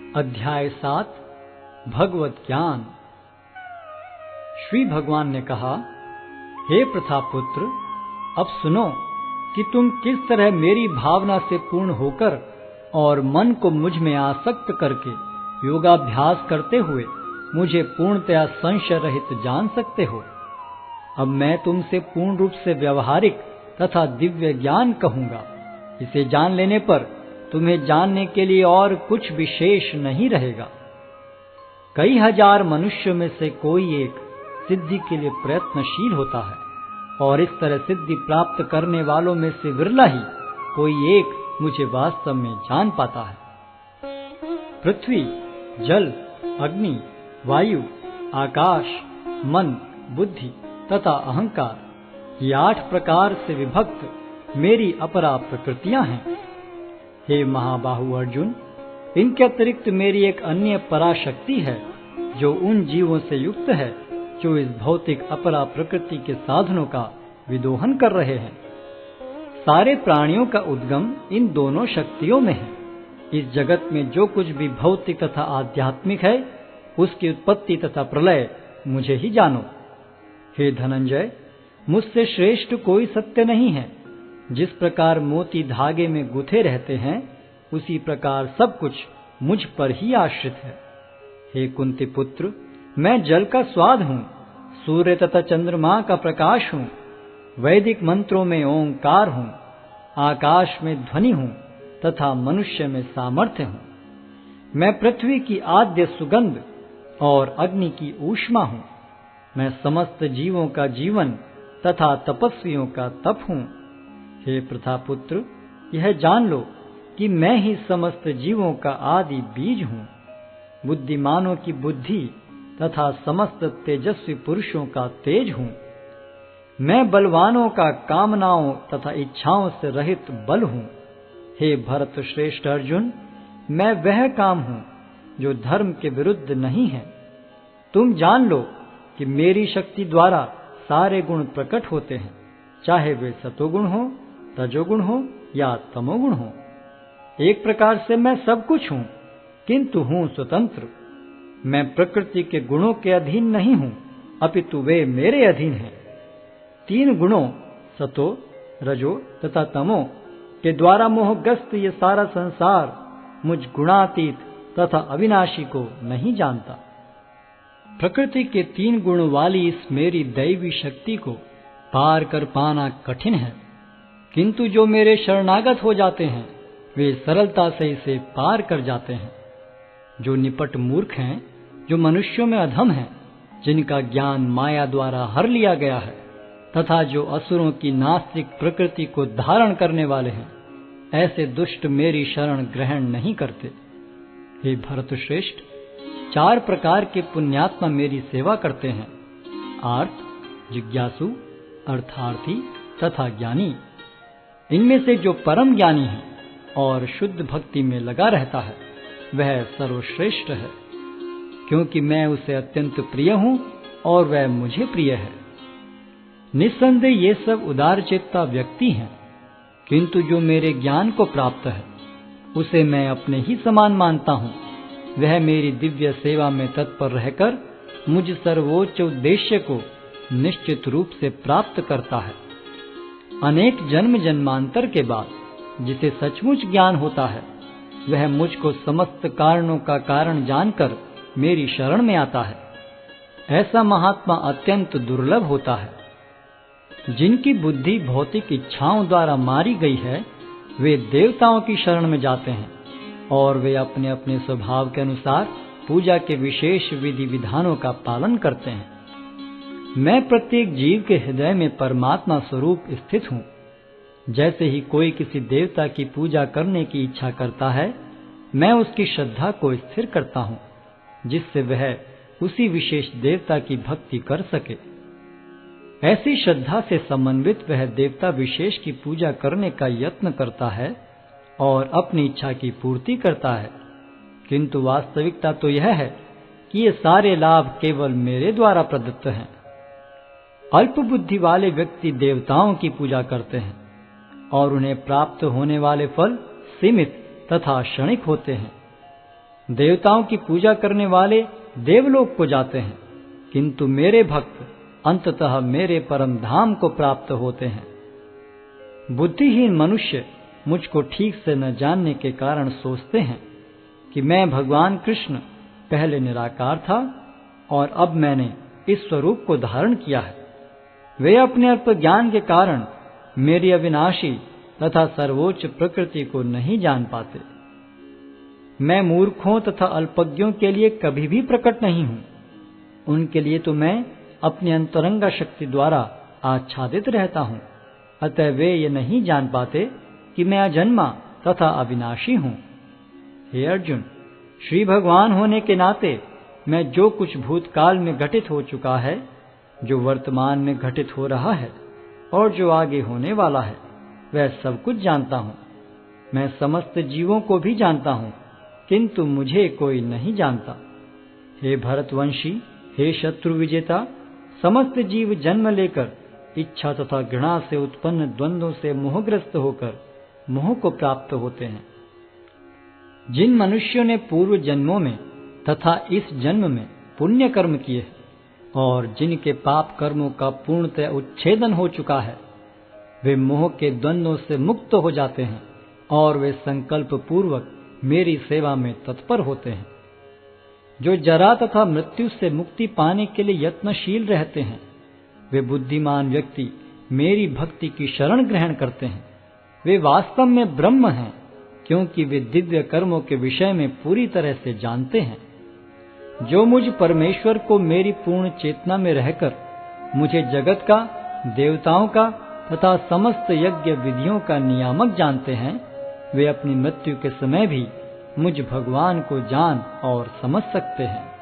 अध्याय 7 भगवत ज्ञान। श्री भगवान ने कहा, हे प्रथापुत्र, अब सुनो कि तुम किस तरह मेरी भावना से पूर्ण होकर और मन को मुझ में आसक्त करके योगाभ्यास करते हुए मुझे पूर्णतया संशय रहित जान सकते हो। अब मैं तुमसे पूर्ण रूप से व्यवहारिक तथा दिव्य ज्ञान कहूंगा। इसे जान लेने पर तुम्हें जानने के लिए और कुछ विशेष नहीं रहेगा। कई हजार मनुष्यों में से कोई एक सिद्धि के लिए प्रयत्नशील होता है, और इस तरह सिद्धि प्राप्त करने वालों में से विरला ही कोई एक मुझे वास्तव में जान पाता है। पृथ्वी, जल, अग्नि, वायु, आकाश, मन, बुद्धि तथा अहंकार, ये 8 प्रकार से विभक्त मेरी अपरा प्रकृतियां हैं। हे महाबाहु अर्जुन, इनके अतिरिक्त मेरी एक अन्य पराशक्ति है जो उन जीवों से युक्त है जो इस भौतिक अपरा प्रकृति के साधनों का विदोहन कर रहे हैं। सारे प्राणियों का उद्गम इन दोनों शक्तियों में है। इस जगत में जो कुछ भी भौतिक तथा आध्यात्मिक है, उसकी उत्पत्ति तथा प्रलय मुझे ही जानो। हे धनंजय, मुझसे श्रेष्ठ कोई सत्य नहीं है। जिस प्रकार मोती धागे में गुथे रहते हैं, उसी प्रकार सब कुछ मुझ पर ही आश्रित है। हे कुंती पुत्र, मैं जल का स्वाद हूँ, सूर्य तथा चंद्रमा का प्रकाश हूँ, वैदिक मंत्रों में ओंकार हूँ, आकाश में ध्वनि हूँ तथा मनुष्य में सामर्थ्य हूँ। मैं पृथ्वी की आद्य सुगंध और अग्नि की ऊष्मा हूँ। मैं समस्त जीवों का जीवन तथा तपस्वियों का तप हूँ। हे प्रथापुत्र, यह जान लो कि मैं ही समस्त जीवों का आदि बीज हूँ, बुद्धिमानों की बुद्धि तथा समस्त तेजस्वी पुरुषों का तेज हूँ। मैं बलवानों का कामनाओं तथा इच्छाओं से रहित बल हूँ। हे भरत श्रेष्ठ अर्जुन, मैं वह काम हूँ जो धर्म के विरुद्ध नहीं है। तुम जान लो कि मेरी शक्ति द्वारा सारे गुण प्रकट होते हैं, चाहे वे सतोगुण हो, रजोगुण हो या तमोगुण हो। एक प्रकार से मैं सब कुछ हूँ, किंतु हूँ स्वतंत्र। मैं प्रकृति के गुणों के अधीन नहीं हूँ, अपितु वे मेरे अधीन हैं। 3 गुणों सतो, रजो तथा तमो के द्वारा मोहग्रस्त ये सारा संसार मुझ गुणातीत तथा अविनाशी को नहीं जानता। प्रकृति के 3 गुण वाली इस मेरी दैवी शक्ति को पार कर पाना कठिन है, किंतु जो मेरे शरणागत हो जाते हैं वे सरलता से इसे पार कर जाते हैं। जो निपट मूर्ख हैं, जो मनुष्यों में अधम हैं, जिनका ज्ञान माया द्वारा हर लिया गया है, तथा जो असुरों की नास्तिक प्रकृति को धारण करने वाले हैं, ऐसे दुष्ट मेरी शरण ग्रहण नहीं करते। हे भरत श्रेष्ठ, 4 प्रकार के पुण्यात्मा मेरी सेवा करते हैं: आर्त, जिज्ञासु, अर्थार्थी तथा ज्ञानी। इनमें से जो परम ज्ञानी है और शुद्ध भक्ति में लगा रहता है, वह सर्वश्रेष्ठ है, क्योंकि मैं उसे अत्यंत प्रिय हूँ और वह मुझे प्रिय है। निस्संदेह ये सब उदारचेता व्यक्ति हैं, किंतु जो मेरे ज्ञान को प्राप्त है, उसे मैं अपने ही समान मानता हूँ। वह मेरी दिव्य सेवा में तत्पर रहकर मुझ सर्वोच्च उद्देश्य को निश्चित रूप से प्राप्त करता है। अनेक जन्म जन्मांतर के बाद जिसे सचमुच ज्ञान होता है, वह मुझको समस्त कारणों का कारण जानकर मेरी शरण में आता है। ऐसा महात्मा अत्यंत दुर्लभ होता है। जिनकी बुद्धि भौतिक इच्छाओं द्वारा मारी गई है, वे देवताओं की शरण में जाते हैं, और वे अपने अपने स्वभाव के अनुसार पूजा के विशेष विधि विधानों का पालन करते हैं। मैं प्रत्येक जीव के हृदय में परमात्मा स्वरूप स्थित हूँ। जैसे ही कोई किसी देवता की पूजा करने की इच्छा करता है, मैं उसकी श्रद्धा को स्थिर करता हूँ, जिससे वह उसी विशेष देवता की भक्ति कर सके। ऐसी श्रद्धा से समन्वित वह देवता विशेष की पूजा करने का यत्न करता है और अपनी इच्छा की पूर्ति करता है, किंतु वास्तविकता तो यह है कि ये सारे लाभ केवल मेरे द्वारा प्रदत्त हैं। अल्प बुद्धि वाले व्यक्ति देवताओं की पूजा करते हैं, और उन्हें प्राप्त होने वाले फल सीमित तथा क्षणिक होते हैं। देवताओं की पूजा करने वाले देवलोक को जाते हैं, किंतु मेरे भक्त अंततः मेरे परम धाम को प्राप्त होते हैं। बुद्धिहीन मनुष्य मुझको ठीक से न जानने के कारण सोचते हैं कि मैं भगवान कृष्ण पहले निराकार था और अब मैंने इस स्वरूप को धारण किया है। वे अपने अल्प ज्ञान के कारण मेरी अविनाशी तथा सर्वोच्च प्रकृति को नहीं जान पाते। मैं मूर्खों तथा अल्पज्ञों के लिए कभी भी प्रकट नहीं हूं। उनके लिए तो मैं अपनी अंतरंगा शक्ति द्वारा आच्छादित रहता हूं। अतः वे ये नहीं जान पाते कि मैं अजन्मा तथा अविनाशी हूं। हे अर्जुन, श्री भगवान होने के नाते मैं जो कुछ भूतकाल में घटित हो चुका है, जो वर्तमान में घटित हो रहा है और जो आगे होने वाला है, वह सब कुछ जानता हूं। मैं समस्त जीवों को भी जानता हूं, किंतु मुझे कोई नहीं जानता। हे भरतवंशी, हे शत्रु विजेता, समस्त जीव जन्म लेकर इच्छा तथा घृणा से उत्पन्न द्वंद्वों से मोहग्रस्त होकर मोह को प्राप्त होते हैं। जिन मनुष्यों ने पूर्व जन्मों में तथा इस जन्म में पुण्य कर्म किए और जिनके पाप कर्मों का पूर्णतः उच्छेदन हो चुका है, वे मोह के द्वंद्वों से मुक्त हो जाते हैं और वे संकल्प पूर्वक मेरी सेवा में तत्पर होते हैं। जो जरा तथा मृत्यु से मुक्ति पाने के लिए यत्नशील रहते हैं, वे बुद्धिमान व्यक्ति मेरी भक्ति की शरण ग्रहण करते हैं। वे वास्तव में ब्रह्म हैं, क्योंकि वे दिव्य कर्मों के विषय में पूरी तरह से जानते हैं। जो मुझ परमेश्वर को मेरी पूर्ण चेतना में रहकर मुझे जगत का, देवताओं का तथा समस्त यज्ञ विधियों का नियामक जानते हैं, वे अपनी मृत्यु के समय भी मुझ भगवान को जान और समझ सकते हैं।